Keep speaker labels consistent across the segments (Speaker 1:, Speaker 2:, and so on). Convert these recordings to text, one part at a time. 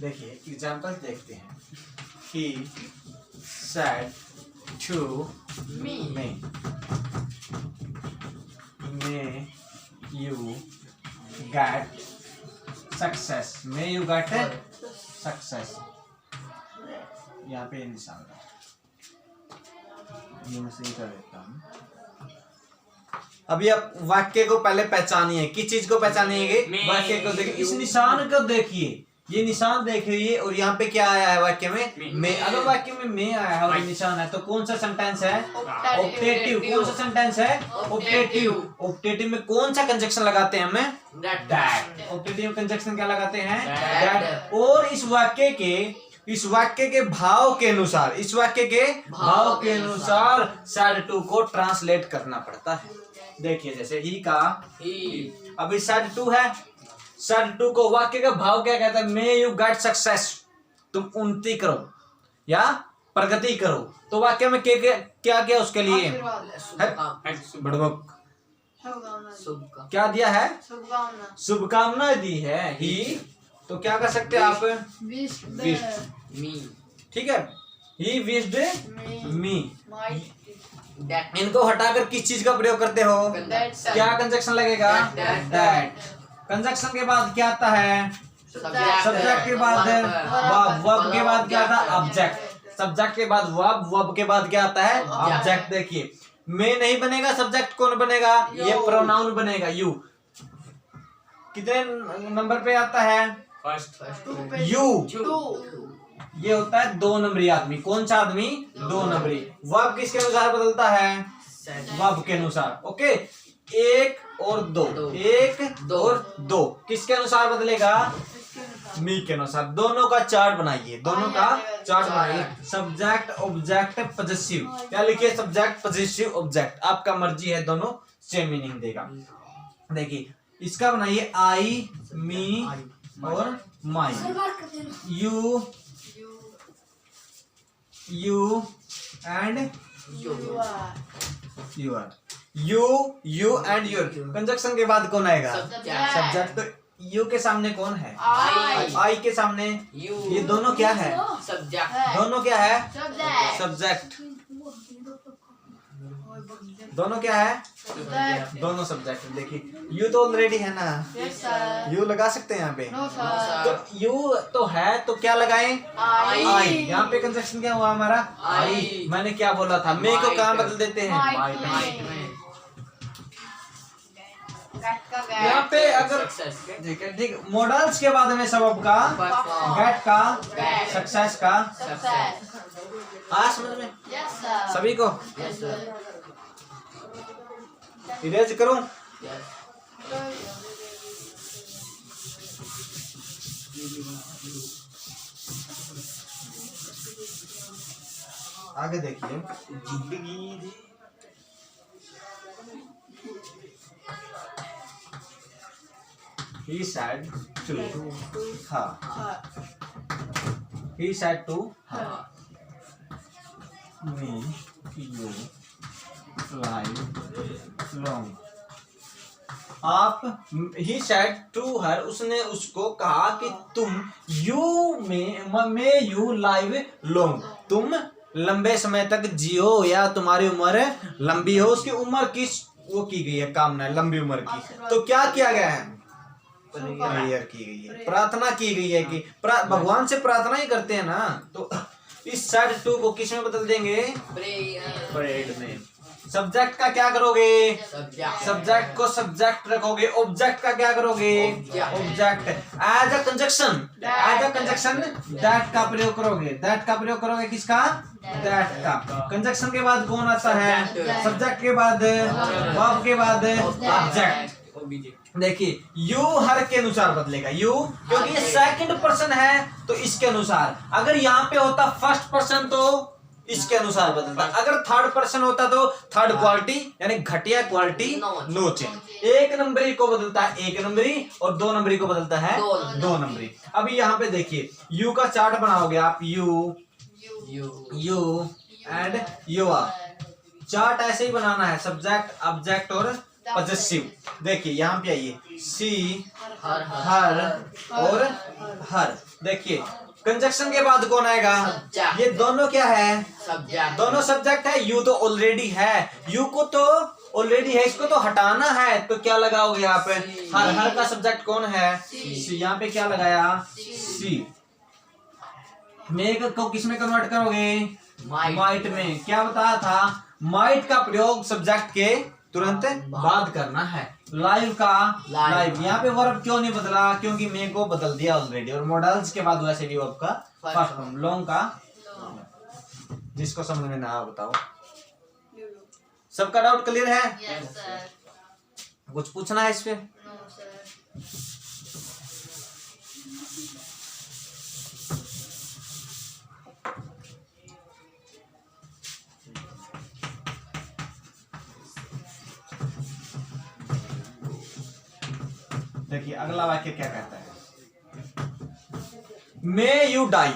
Speaker 1: देखिए एग्जाम्पल देखते हैं। He said to me, may you get success, may you get success। यहाँ पे निशान है, ये मैं सही कर देता हूँ। अभी आप वाक्य को पहले पहचानिए, किस चीज को पहचानिए? वाक्य को देखिए, इस निशान को देखिए, ये निशान देखिए, और यहाँ पे क्या आया है वाक्य में? मैं। अगर वाक्य में मैं आया है और निशान है तो कौन सा सेंटेंस है? ऑप्टेटिव। कौन सा सेंटेंस है? ऑप्टेटिव। ऑप्टेटिव में कौन सा कंजक्शन लगाते हैं हमें? दैट। ऑप्टेटिव में कंजक्शन क्या लगाते हैं? दैट। और इस वाक्य के भाव के अनुसार, इस वाक्य के भाव के अनुसार said to को ट्रांसलेट करना पड़ता है। देखिए जैसे ही का अभी said to है, said to को वाक्य का भाव क्या कहता है? मे यू गेट सक्सेस, तुम उन्नति करो या प्रगति करो। तो वाक्य में क्या क्या उसके लिए क्या दिया है? शुभकामना दी है। ही तो क्या कर सकते हैं आप? ठीक है, ही विश्ड मी। इनको हटाकर किस चीज का प्रयोग करते हो? क्या कंजक्शन लगेगा? दैट। कंजक्शन के बाद क्या आता है? सब्जेक्ट के बाद वर्ब, वर्ब के बाद क्या आता है? ऑब्जेक्ट। सब्जेक्ट के बाद वर्ब, वर्ब के बाद क्या आता है? ऑब्जेक्ट। देखिए मैं नहीं बनेगा, सब्जेक्ट कौन बनेगा? ये प्रोनाउन बनेगा, यू। कितने नंबर पे आता है? फर्स्ट। यू ये होता है 2 नंबरी आदमी। कौन सा आदमी? 2 नंबरी। वर्ब किसके अनुसार बदलता है? वर्ब के अनुसार। ओके, 1 और 2, 1 और 2 किसके अनुसार बदलेगा? मी के अनुसार। दोनों का चार्ट बनाइए, दोनों का चार्ट बनाइए। Subject, object, possessive. क्या लिखिए? Subject, possessive, object. आपका मर्जी है, दोनों सेम मीनिंग देगा। देखिए इसका बनाइए आई, मी और my. You and your. You and your. Conjunction के बाद कौन आएगा? सब्जेक्ट। तो यू के सामने कौन है? आई के सामने ये दोनों क्या है? सब्जेक्ट। दोनों क्या है? सब्जेक्ट। दोनों क्या है? दोनों सब्जेक्ट। देखिए यू तो ऑलरेडी है ना, यू लगा सकते हैं यहाँ पे। तो यू तो है तो क्या लगाएं? आई। यहाँ पे कंजक्शन क्या हुआ हमारा? आई। मैंने क्या बोला था? मैं को कहाँ बदल देते हैं? यहाँ पे अगर ठीक मॉडल्स के बाद में सबब का, गेट का, सक्सेस का। समझ में सभी को? इरेज करूं? आगे देखिए। He said to her. He said to her. Me, you, live long. आप he said to her, उसने उसको कहा कि तुम you में you live long, तुम लंबे समय तक जियो या तुम्हारी उम्र लंबी हो। उसकी उम्र किस वो की गई है? कामना लंबी उम्र की। तो क्या किया गया है? प्रेयर की गई है, प्रार्थना की गई है कि भगवान से प्रार्थना ही करते हैं ना। तो इस said to को किस में बदल देंगे? प्रेयर में। सब्जेक्ट का क्या करोगे? सब्जेक्ट को सब्जेक्ट रखोगे। ऑब्जेक्ट का क्या करोगे? Object. As a conjunction that का प्रयोग करोगे। दैट का प्रयोग करोगे किसका? दैट का। कंजक्शन के बाद कौन आता है? सब्जेक्ट के बाद वर्ब के बाद ऑब्जेक्ट। देखिए यू हर के अनुसार बदलेगा। यू क्योंकि ये सेकंड पर्सन है तो इसके अनुसार। अगर यहाँ पे होता फर्स्ट पर्सन तो इसके अनुसार बदलता। अगर थर्ड पर्सन होता तो थर्ड क्वालिटी यानी घटिया क्वालिटी, नो चेंज। 1 नंबरी को बदलता है 1 नंबरी और 2 नंबरी को बदलता है 2 नंबरी। अभी यहाँ पे देखिए यू का चार्ट बनाओगे आप। You and your. चार्ट ऐसे ही बनाना है, सब्जेक्ट, ऑब्जेक्ट और पॉजेसिव। देखिए यहाँ पे आइए, सी
Speaker 2: हर
Speaker 1: हर और हर। देखिए कंजक्शन के बाद कौन आएगा?
Speaker 2: Subject।
Speaker 1: ये दोनों क्या है?
Speaker 2: सब्जेक्ट।
Speaker 1: दोनों सब्जेक्ट है। यू तो ऑलरेडी है, यू को तो ऑलरेडी है, इसको तो हटाना है, तो क्या लगाओगे आप? हर का सब्जेक्ट कौन है? सी। यहाँ पे क्या लगाया? सी। मेक को किस में कन्वर्ट करोगे? माइट में। क्या बताया था? माइट का प्रयोग सब्जेक्ट के तुरंत बाद करना है। लाइव का लाइव। यहाँ पे वर्ब क्यों नहीं बदला? क्योंकि मे को बदल दिया ऑलरेडी। और मॉडल्स के बाद वैसे भी वर्ब का फर्स्ट फॉर्म। लॉन्ग का जिसको समझ में ना आ बताओ। सबका डाउट क्लियर है?
Speaker 3: Yes sir.
Speaker 1: कुछ पूछना है इस पे?
Speaker 3: No sir.
Speaker 1: देखिए अगला वाक्य क्या कहता है? May you die,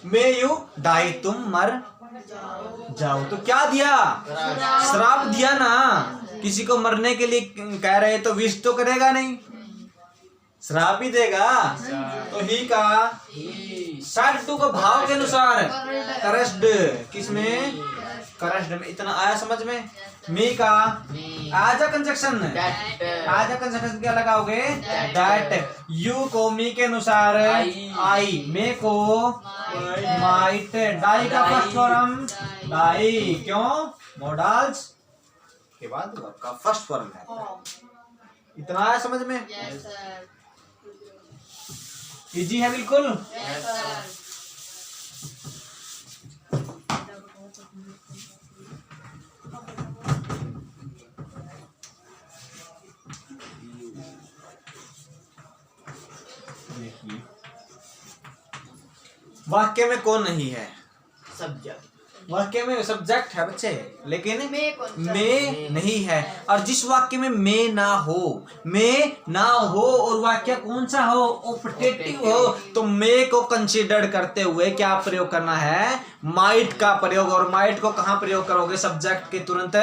Speaker 1: may you die, तुम मर जाओ। तो क्या दिया? श्राप दिया ना। किसी को मरने के लिए कह रहे तो विश तो करेगा नहीं, श्राप ही देगा। तो ही का साइड टू को भाव के अनुसार करस्ड, किसमें? करस्ड में। इतना आया समझ में? मी का आजा कंजक्शन, आजा कंजक्शन क्या लगाओगे? दैट। यू को मी के अनुसार आई, मे को माइट, डाई का फर्स्ट फॉर्म डाई। क्यों? मॉडल्स के बाद का फर्स्ट फॉर्म है। इतना आया समझ में?
Speaker 3: Yes sir.
Speaker 1: इजी है बिल्कुल।
Speaker 3: Yes sir.
Speaker 1: वाक्य में कौन नहीं है?
Speaker 2: सब्जेक्ट।
Speaker 1: वाक्य में सब्जेक्ट है बच्चे, लेकिन
Speaker 3: मे कौन सा?
Speaker 1: में नहीं है। और जिस वाक्य में में ना हो, में ना हो और वाक्य कौन सा हो? ऑप्टेटिव हो, तो में को कंसीडर करते हुए क्या प्रयोग करना है? माइट का प्रयोग। और माइट को कहाँ प्रयोग करोगे? सब्जेक्ट के तुरंत।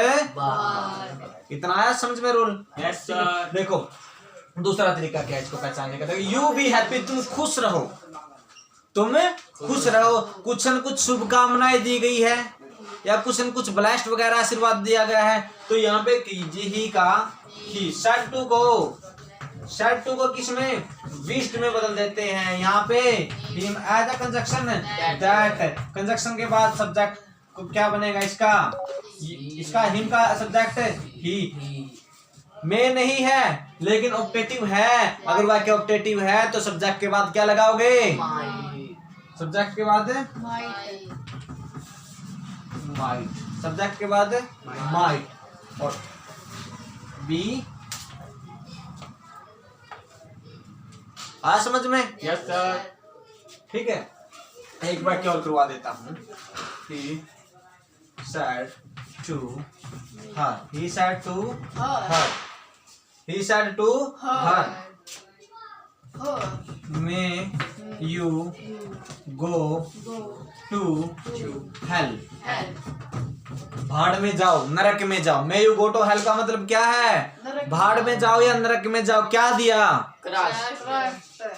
Speaker 1: इतना आया समझ में रूल?
Speaker 2: Yes sir.
Speaker 1: देखो दूसरा तरीका क्या है इसको पहचानने का? देखो यू बी हैप्पी, तुम खुश रहो, तुम खुश रहो। कुछ न कुछ शुभकामनाएं दी गई है या कुछ न कुछ ब्लेस्ड वगैरह आशीर्वाद दिया गया है। तो यहाँ पे ही का ही, सेट टू को किसमें? विश्ड में बदल देते हैं। यहाँ पे him as a conjunction that. Conjunction के बाद सब्जेक्ट को क्या बनेगा? इसका हिम का सब्जेक्ट ही। में नहीं है लेकिन ऑप्टेटिव है। अगर वाक्य ऑप्टेटिव है तो सब्जेक्ट के बाद क्या लगाओगे? सब्जेक्ट के बाद माइट, सब्जेक्ट के बाद माइट। और बी आ समझ में?
Speaker 2: Yes sir.
Speaker 1: ठीक है, एक वाक्य और करवा देता हूँ। He said to her. He said to her. He said to her. May you go to hell. भाड़ में जाओ, नरक में जाओ। May you go to hell का मतलब क्या है? भाड़ में जाओ या नरक में जाओ। क्या दिया?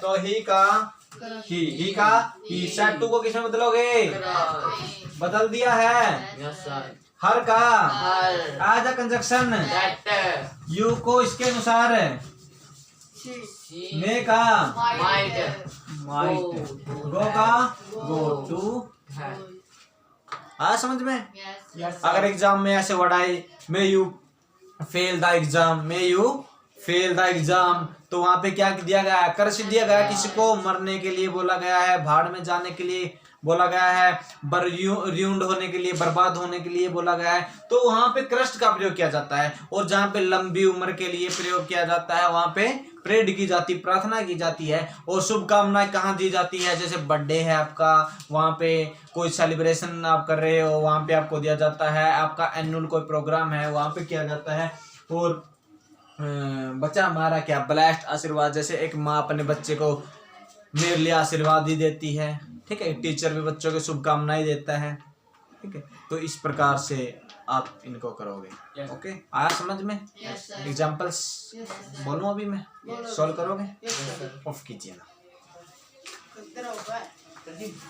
Speaker 1: तो ही का ही का ही said to को किसमें बदलोगे? बदल दिया है।
Speaker 2: Yes sir.
Speaker 1: हर का
Speaker 2: हर।
Speaker 1: आज कंजक्शन
Speaker 2: दैट।
Speaker 1: यू को इसके अनुसार मे का
Speaker 2: माइट।
Speaker 1: माइट, गो का गो टू। आ समझ में?
Speaker 2: यस
Speaker 1: अगर एग्जाम में ऐसे वर्ड आए, may you fail the exam, may you fail the exam, तो वहां पे क्या दिया गया है? कर्ष दिया गया है। किसी को मरने के लिए बोला गया है, भाड़ में जाने के लिए बोला गया है, र्यूंड होने के लिए, बर्बाद होने के लिए बोला गया है। तो वहां पे क्रस्ट का प्रयोग किया जाता है। और जहाँ पे लंबी उम्र के लिए प्रयोग किया जाता है वहां पे प्रेड की जाती, प्रार्थना की जाती है। और शुभकामनाएं कहाँ दी जाती है? जैसे बर्थडे है आपका, वहां पे कोई सेलिब्रेशन आप कर रहे हो, वहां पे आपको दिया जाता है। आपका एनुअल कोई प्रोग्राम है, वहां पे किया जाता है। और बच्चा हमारा क्या ब्लेस्ड आशीर्वाद, जैसे एक माँ अपने बच्चे को मेरे लिए आशीर्वाद ही देती है। ठीक है, टीचर भी बच्चों को शुभकामनाएं देता है। ठीक है, तो इस प्रकार से आप इनको करोगे।
Speaker 2: Yes.
Speaker 1: ओके, आया समझ में?
Speaker 3: Yes, sir.
Speaker 1: Examples
Speaker 3: Yes, sir.
Speaker 1: बोलूं अभी मैं?
Speaker 3: बोलो।
Speaker 1: सॉल्व करोगे?
Speaker 3: Yes, sir.
Speaker 1: ऑफ कीजिए ना।
Speaker 3: इधर होगा।
Speaker 2: प्रदीप